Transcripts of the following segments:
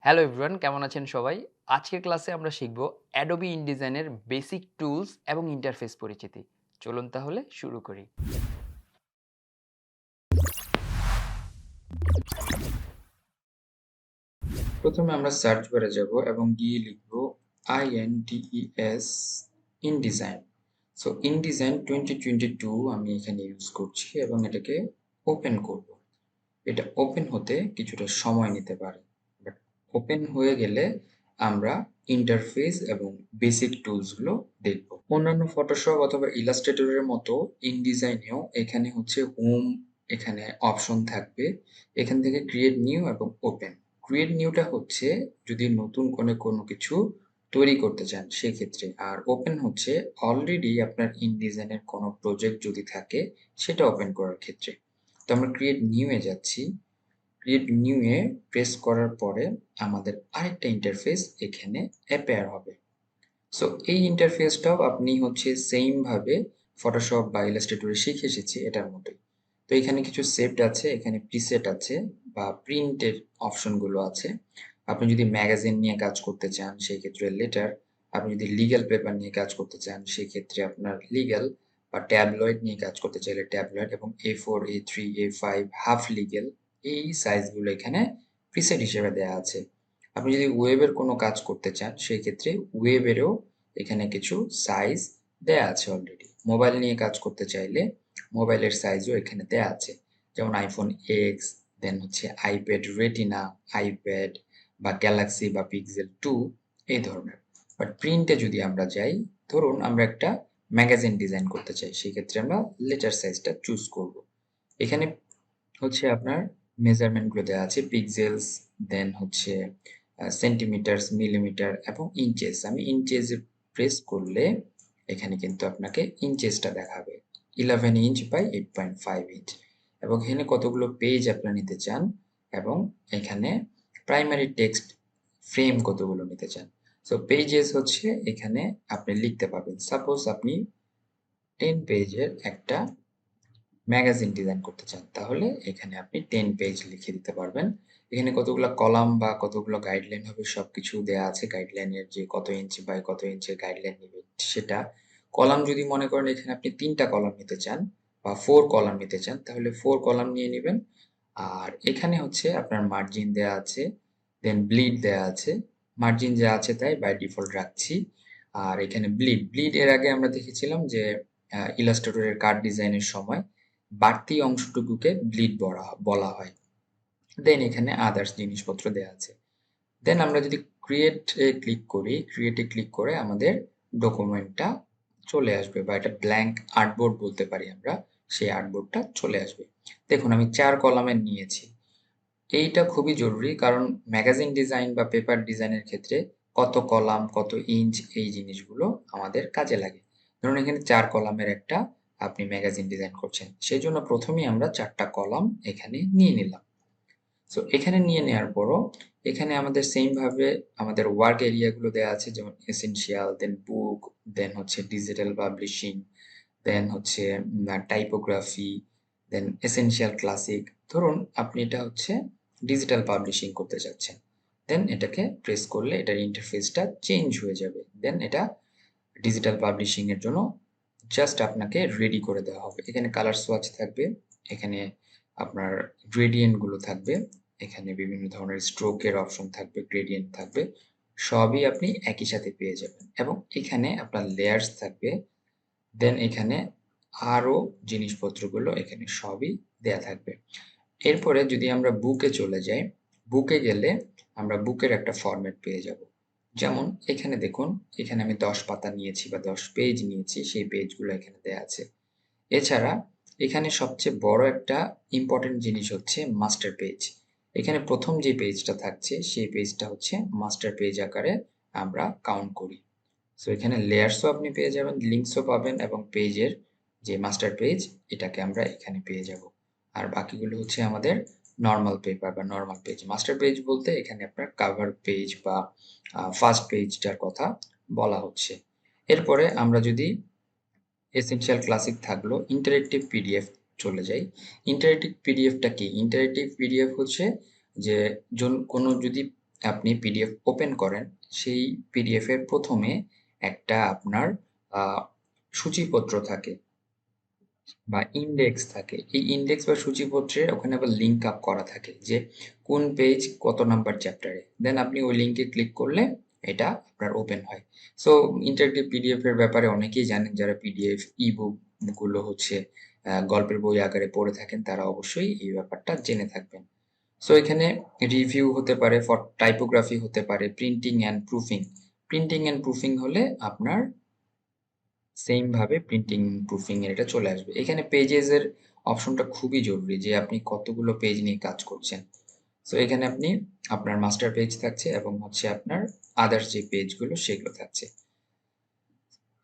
Hello everyone, কেমন আছেন সবাই? আজকের ক্লাসে আমরা শিখব Adobe InDesign এর বেসিক টুলস এবং ইন্টারফেস পরিচিতি। চলুন তাহলে শুরু করি। প্রথমে আমরা সার্চ বারে যাব এবং গিয়ে লিখব INDES InDesign। সো InDesign 2022 আমি এখানে ইউজ করছি এবং এটাকে ওপেন করব। এটা ওপেন হতে কিছুটা সময় নিতে পারে, বাট ওপেন হয়ে গেলে আমরা ইন্টারফেস এবং বেসিক টুলসগুলো দেখব। অন্যান্য ফটোশপ অথবা ইলাস্ট্রেটরের মতো ইনডিজাইনেও এখানে হচ্ছে হোম, এখানে অপশন থাকবে। এখান থেকে ক্রিয়েট নিউ এবং ওপেন। ক্রিয়েট নিউটা হচ্ছে যদি নতুন কোনো কিছু তৈরি করতে চান সেক্ষেত্রে, আর ওপেন হচ্ছে অলরেডি আপনার ইনডিজাইনের কোনো প্রজেক্ট যদি থাকে সেটা ওপেন করার ক্ষেত্রে। তো আমরা ক্রিয়েট নিউ এ যাচ্ছি। ক্রিয়েট নিউ এ প্রেস করার পরে আমাদের আরেকটা ইন্টারফেস এখানে অ্যাপিয়ার হবে। সো এই ইন্টারফেসটাও আপনি হচ্ছে সেম ভাবে ফটোশপ বা ইলাস্ট্রেটরে শিখে এসেছি এটার মতোই। তো এখানে কিছু সেট আছে, এখানে প্রিসেট আছে বা প্রিন্টের অপশনগুলো আছে। আপনি যদি ম্যাগাজিন নিয়ে কাজ করতে চান সেই ক্ষেত্রে লেটার, আপনি যদি লিগ্যাল পেপার নিয়ে কাজ করতে চান সেই ক্ষেত্রে আপনার লিগ্যাল, বা ট্যাবলয়েড নিয়ে কাজ করতে চাইলে ট্যাবলয়েড, এবং A4 A3 A5 half legal, এই সাইজগুলো এখানে প্রিসেট হিসেবে দেওয়া আছে। আপনি যদি ওয়েবের কোনো কাজ করতে চান সেই ক্ষেত্রে ওয়েবেরও এখানে কিছু সাইজ দেয়া আছে অলরেডি। মোবাইল নিয়ে কাজ করতে চাইলে মোবাইলের সাইজও এখানে দেয়া আছে, যেমন আইফোন এক্স, দেন হচ্ছে আইপ্যাড রেটিনা, আইপ্যাড বা গ্যালাক্সি বা পিক্সেল 2, এই ধরনের। বাট প্রিন্টে যদি আমরা যাই, ধরুন আমরা একটা ম্যাগাজিন ডিজাইন করতে চাই, সেক্ষেত্রে আমরা লেটার সাইজটা চুজ করব। এখানে হচ্ছে আপনার মেজারমেন্টগুলো দেওয়া আছে, পিক্সেলস, দেন হচ্ছে সেন্টিমিটার্স, মিলিমিটার এবং ইঞ্চেস। আমি ইঞ্চেসে প্রেস করলে এখানে কিন্তু আপনাকে ইঞ্চেসটা দেখাবে, 11 ইঞ্চ বাই 8.5 ইঞ্চ। এবং এখানে কতগুলো পেজ আপনারা নিতে চান, এবং এখানে প্রাইমারি টেক্সট ফ্রেম কতগুলো নিতে চান। সো পেজেস হচ্ছে এখানে আপনি লিখতে পারবেন। সাপোজ আপনি 10 পেজের একটা ম্যাগাজিন ডিজাইন করতে চান, তাহলে এখানে আপনি 10 পেজ লিখে দিতে পারবেন। এখানে কতগুলো কলাম বা কতগুলো গাইডলাইন হবে সবকিছু দেয়া আছে। গাইডলাইনের যে কত ইঞ্চি বাই কত ইঞ্চের গাইডলাইন নেবে সেটা। কলাম যদি মনে করেন এখানে আপনি 3টা কলাম নিতে চান বা 4 কলাম নিতে চান, তাহলে 4 কলাম নিয়ে নিবেন। আর এখানে হচ্ছে আপনার মার্জিন দেয়া আছে, দেন ব্লিড দেয়া আছে। মার্জিন যা আছে তাই বাই ডিফল্ট রাখছি। আর এখানে ব্লিড এর আগে আমরা দেখেছিলাম যে ইলাস্ট্রেটরের কার্ড ডিজাইনের সময় বাড়তি অংশটুকুকে ব্লিড বলা হয়। দেন এখানে আদার্স জিনিসপত্র দেওয়া আছে। দেন আমরা যদি ক্রিয়েটে ক্লিক করে আমাদের ডকুমেন্টটা চলে আসবে, বা এটা ব্ল্যাঙ্ক আর্টবোর্ড বলতে পারি আমরা, সেই আর্টবোর্ডটা চলে আসবে। দেখুন আমি 4 কলামের নিয়েছি। এইটা খুবই জরুরি, কারণ ম্যাগাজিন ডিজাইন বা পেপার ডিজাইনের ক্ষেত্রে কত কলাম, কত ইঞ্চ, এই জিনিসগুলো আমাদের কাজে লাগে। ধরুন এখানে 4 কলামের একটা আপনি ম্যাগাজিন ডিজাইন করছেন, সেই জন্য প্রথমেই আমরা 4টা কলাম এখানে নিয়ে নিলাম। সো এখানে নিয়ে নেওয়ার পরও এখানে আমাদের সেম ভাবে আমাদের ওয়ার্ক এরিয়া গুলো দেওয়া আছে, যেমন এসেনশিয়াল, দেন বুক, দেন হচ্ছে ডিজিটাল পাবলিশিং, দেন হচ্ছে টাইপোগ্রাফি, দেন এসেনশিয়াল ক্লাসিক। ধরুন আপনি এটা হচ্ছে ডিজিটাল পাবলিশিং করতে চাচ্ছেন, দেন এটাকে প্রেস করলে এটার ইন্টারফেসটা চেঞ্জ হয়ে যাবে। দেন এটা ডিজিটাল পাবলিশিং এর জন্য জাস্ট আপনাকে রেডি করে দেওয়া হবে। এখানে কালার সোয়াচ থাকবে, এখানে আপনার গ্রেডিয়েন্ট গুলো থাকবে, এখানে বিভিন্ন ধরনের স্ট্রোকের অপশন থাকবে, গ্রেডিয়েন্ট থাকবে, সবই আপনি একই সাথে পেয়ে যাবেন। এবং এখানে আপনার লেয়ার্স থাকবে, দেন এখানে আরো জিনিসপত্রগুলো এখানে সবই দেয়া থাকবে। এরপরে যদি আমরা বুকে চলে যাই, বুকে গেলে আমরা বুকের একটা ফরম্যাট পেয়ে যাব। যেমন এখানে দেখুন, এখানে আমি 10 পাতা নিয়েছি বা 10 পেজ নিয়েছি, সেই পেজগুলো এখানে দেয়া আছে। এছাড়া এখানে সবচেয়ে বড় একটা ইম্পর্টেন্ট জিনিস হচ্ছে মাস্টার পেজ। এখানে প্রথম যে পেজটা থাকছে সেই পেজটা হচ্ছে মাস্টার পেজ আকারে আমরা কাউন্ট করি। সো এখানে লেয়ার্সও আপনি পেয়ে যাবেন, লিঙ্কসও পাবেন, এবং পেজের যে মাস্টার পেজ এটাকে আমরা এখানে পেয়ে যাব। আর বাকিগুলো হচ্ছে আমাদের নরমাল পেপার বা নরমাল পেজ। মাস্টার পেজ বলতে এখানে আপনার কাভার পেজ বা ফার্স্ট পেজটার কথা বলা হচ্ছে। এরপরে আমরা যদি এসেনশিয়াল ক্লাসিক থাকলো, ইন্টারেক্টিভ পিডিএফ চলে যাই। ইন্টারেক্টিভ পিডিএফটা কি? ইন্টারেক্টিভ পিডিএফ হচ্ছে যে কোনো যদি আপনি পিডিএফ ওপেন করেন, সেই পিডিএফ এর প্রথমে একটা আপনার সূচিপত্র থাকে বা ইন্ডেক্স থাকে। এই ইন্ডেক্স বা সূচিপত্রে ওখানে আবার লিঙ্ক আপ করা থাকে যে কোন পেজ কত নাম্বার চ্যাপ্টারে। দেন আপনি ওই লিঙ্কে ক্লিক করলে এটা আপনার ওপেন হয়। সো ইন্টারেক্টিভ পিডিএফ এর ব্যাপারে অনেকেই জানেন, যারা পিডিএফ ইবুক গুলো হচ্ছে গল্পের বই আকারে পড়ে থাকেন, তারা অবশ্যই এই ব্যাপারটা জেনে থাকবেন। সো এখানে রিভিউ হতে পারে, ফর টাইপোগ্রাফি হতে পারে, printing and proofing. Printing and proofing হলে আপনার সেম ভাবে প্রিন্টিং প্রুফিং এর এটা চলে আসবে। এখানে পেজেস এর অপশনটা খুবই জরুরি, যে আপনি কতগুলো পেজ নিয়ে কাজ করছেন। সো এখানে আপনি আপনার মাস্টার পেজ থাকছে এবং হচ্ছে আপনার আদার্স যে পেজগুলো সেগুলো থাকছে।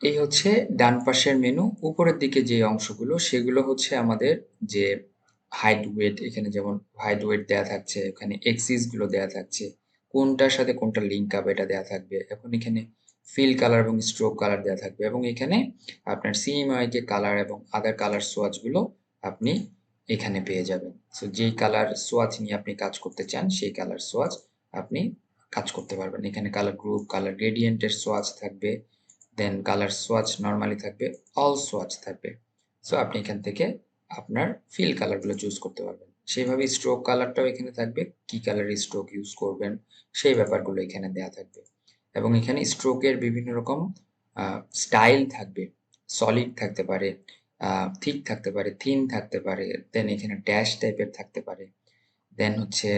এই হচ্ছে ডান পাশের মেনু। উপরের দিকে যে অংশগুলো সেগুলো হচ্ছে আমাদের যে হাইট ওয়েট, এখানে যেমন হাইট ওয়েট দেয়া থাকছে, এখানে এক্সিস গুলো দেয়া থাকছে, কোনটার সাথে কোনটা লিঙ্ক আপ এটা দেয়া থাকবে। এখন এখানে ফিল কালার এবং স্ট্রোক কালার দেয়া থাকবে এবং এখানে আপনার সিএমওয়াইকে কালার এবং আদার কালার সোয়াচ গুলো আপনি এখানে পেয়ে যাবেন। সো যেই কালার সোয়াচ নিয়ে আপনি কাজ করতে চান সেই কালার সোয়াচ আপনি কাজ করতে পারবেন। এখানে কালার গ্রুপ, কালার গ্রেডিয়েন্টের সোয়াচ থাকবে, দেন কালার সোয়াচ নরমালি থাকবে, অল সোয়াচ থাকবে। সো আপনি এখান থেকে আপনার ফিল কালারগুলো চুজ করতে পারবেন। সেইভাবে স্ট্রোক কালারটাও এখানে থাকবে, কি কালারের স্ট্রোক ইউজ করবেন সেই ব্যাপারগুলো এখানে দেয়া থাকবে। এবং এখানে স্ট্রোকের বিভিন্ন রকম স্টাইল থাকবে, সলিড থাকতে পারে, থিক থাকতে পারে, থিন থাকতে পারে, দেন এখানে ড্যাশ টাইপের থাকতে পারে, দেন হচ্ছে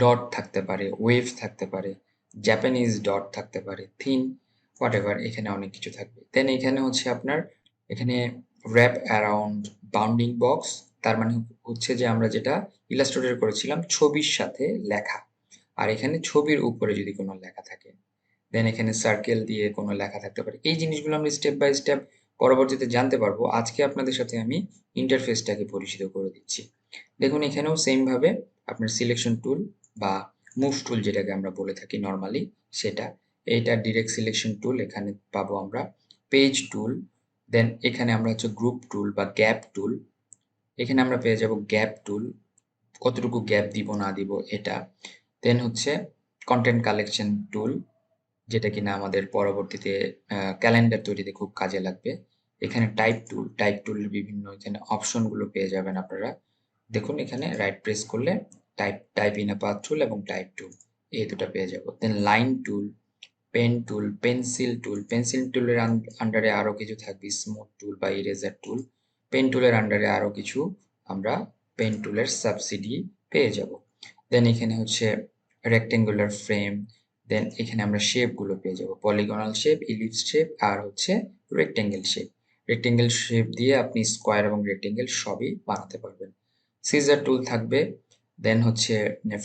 ডট থাকতে পারে, ওয়েভ থাকতে পারে, জাপানিজ ডট থাকতে পারে, থিন, হোয়াটএভার, এখানে অনেক কিছু থাকবে। দেন এখানে হচ্ছে আপনার এখানে wrap around বাউন্ডিং বক্স, তার মানে হচ্ছে যে আমরা যেটা ইলাস্ট্রেটর করেছিলাম ছবির সাথে লেখা, আর এখানে ছবির উপরে যদি কোনো লেখা থাকে, দেন এখানে সার্কেল দিয়ে কোনো লেখা থাকতে পারে। এই জিনিসগুলো আমরা স্টেপ বাই স্টেপ পরবর্তীতে জানতে পারবো। আজকে আপনাদের সাথে আমি ইন্টারফেসটাকে পরিচিত করে দিচ্ছি। দেখুন এখানেও সেম ভাবে আপনার সিলেকশন টুল বা মুভ টুল যেটাকে আমরা বলে থাকি নরমালি, সেটা এইটা ডিরেক্ট সিলেকশন টুল এখানে পাবো আমরা, পেজ টুল, দেন এখানে আমরা হচ্ছে গ্রুপ টুল বা গ্যাপ টুল, এখানে আমরা পেয়ে যাব গ্যাপ টুল, কতটুকু গ্যাপ দিব না দিব এটা, দেন হচ্ছে কন্টেন্ট কালেকশন টুল, যেটা কিনা আমাদের পরবর্তীতে ক্যালেন্ডার তৈরিতে খুব কাজে লাগবে। এখানে টাইপ টুল, টাইপ টুলের বিভিন্ন এখানে অপশন গুলো পেয়ে যাবেন আপনারা। দেখুন এখানে রাইট প্রেস করলে type in a path tool এবং টাইপ টুল, এই দুটো পেয়ে যাব। Then line tool, pen tool, pencil tool, pencil টুলের আন্ডারে আরো কিছু থাকবে, স্মুথ টুল বা ইরেজার টুল, পেন টুলের আন্ডারে আরো কিছু আমরা পেন টুলের সাবসিডি পেয়ে যাব। দেন এখানে হচ্ছে রেক্টেঙ্গুলার ফ্রেম, দেন এখানে আমরা শেপ গুলো পেয়ে যাব, পলিগনাল শেপ, ইলিপস শেপ আর হচ্ছে রেক্টেঙ্গেল শেপ। রেক্টেঙ্গেল শেপ দিয়ে আপনি স্কোয়ার এবং রেক্টেঙ্গেল সবই বানাতে পারবেন। সিজার টুল থাকবে, দেন হচ্ছে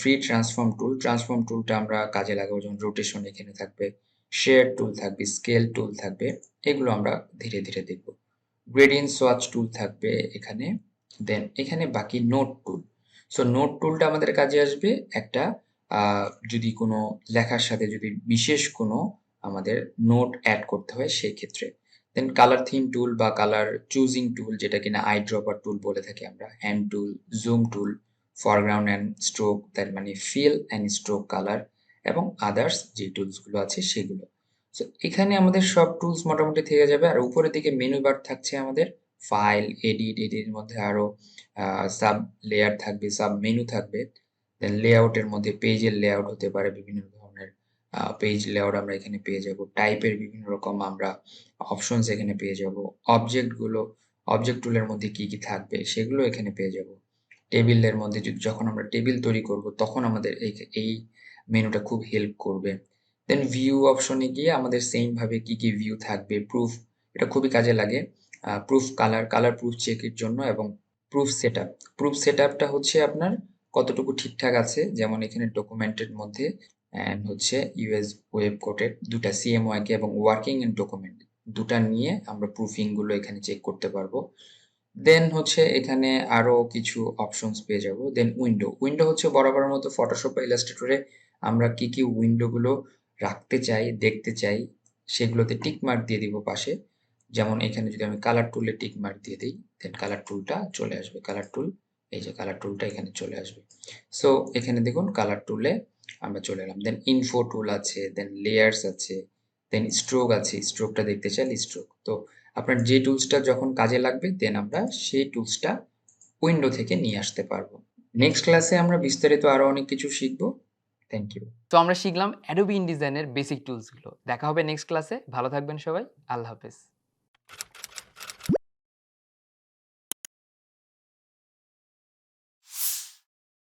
ফ্রি ট্রান্সফর্ম টুল, ট্রান্সফর্ম টুলটা আমরা কাজে লাগাবো, যেমন রোটেশন এখানে থাকবে, শেয়ার টুল থাকবে, স্কেল টুল থাকবে, এগুলো আমরা ধীরে ধীরে দেখব। গ্রেডিয়েন্ট সোয়াচ টুল থাকবে এখানে, দেন এখানে বাকি নোট টুল। সো নোট টুলটা আমাদের কাজে আসবে একটা যদি কোনো লেখার সাথে যদি বিশেষ কোনো আমাদের নোট অ্যাড করতে হয় সেই ক্ষেত্রে। দেন কালার থিম টুল বা কালার চুজিং টুল, যেটা কিনা আই ড্রপার টুল বলে থাকি আমরা, hand tool, zoom tool, foreground and stroke, তার মানে ফিল অ্যান্ড স্ট্রোক কালার এবং আদার্স যে টুলস গুলো আছে সেগুলো। সো এখানে আমাদের সব টুলস মোটামুটি থেকে যাবে। আর উপরের দিকে মেনু বার থাকছে আমাদের, ফাইল, এডিট, এডিটের মধ্যে আরো সাব লেয়ার থাকবে, সাব মেনু থাকবে। দেন লেআউটের মধ্যে পেজের লেআউট হতে পারে, বিভিন্ন ধরনের পেজ লেআউট আমরা এখানে পেয়ে যাব। টাইপের বিভিন্ন রকম আমরা অপশনস এখানে পেয়ে যাব। অবজেক্ট গুলো, অবজেক্ট টুলের মধ্যে কি কি থাকবে সেগুলো এখানে পেয়ে যাব। টেবিলের মধ্যে যখন আমরা টেবিল তৈরি করব তখন আমাদের এই মেনুটা খুব হেল্প করবে। দেন ভিউ অপশনে গিয়ে আমাদের সেম ভাবে কি কি ভিউ থাকবে, প্রুফ, এটা খুবই কাজে লাগে। প্রুফ কালার, কালার প্রুফ চেকের জন্য, এবং প্রুফ সেটআপ। প্রুফ সেটআপটা হচ্ছে আপনার কতটুকু ঠিকঠাক আছে, যেমন এখানে ডকুমেন্টের মধ্যে এন্ড হচ্ছে ইউএস ওয়েব কোডের দুটা সিএমওয়াইকে এবং ওয়ার্কিং এন্ড ডকুমেন্ট দুটা নিয়ে আমরা প্রুফিং গুলো এখানে চেক করতে পারবো। দেন হচ্ছে এখানে আরো কিছু অপশনস পেয়ে যাব। দেন উইন্ডো, উইন্ডো হচ্ছে বরাবরের মতো ফটোশপ বা ইলাস্ট্রেটরে আমরা কি কি উইন্ডো গুলো রাখতে চাই, দেখতে চাই, সেগুলোতে টিক মার্ক দিয়ে দিব পাশে। যেমন এখানে যদি আমি কালার টুলে টিক মার্ক দিয়ে দিই, দেন কালার টুলটা চলে আসবে, কালার টুল, এই যে কালার টুলটা এখানে চলে আসবে। সো এখানে দেখুন কালার টুলে আমরা চলে এলাম। দেন ইনফো টুল আছে, দেন লেয়ার্স আছে, দেন স্ট্রোক আছে। স্ট্রোকটা দেখতে চাইলে স্ট্রোক। তো আপনার যে টুলসটা যখন কাজে লাগবে দেন আমরা সেই টুলসটা উইন্ডো থেকে নিয়ে আসতে পারবো। নেক্সট ক্লাসে আমরা বিস্তারিত আরো অনেক কিছু শিখবো। Thank you. তো আমরা শিখলাম অ্যাডোবি ইনডিজাইনের বেসিক টুলসগুলো। দেখা হবে নেক্সট ক্লাসে। ভালো থাকবেন সবাই। আল্লাহ হাফেজ।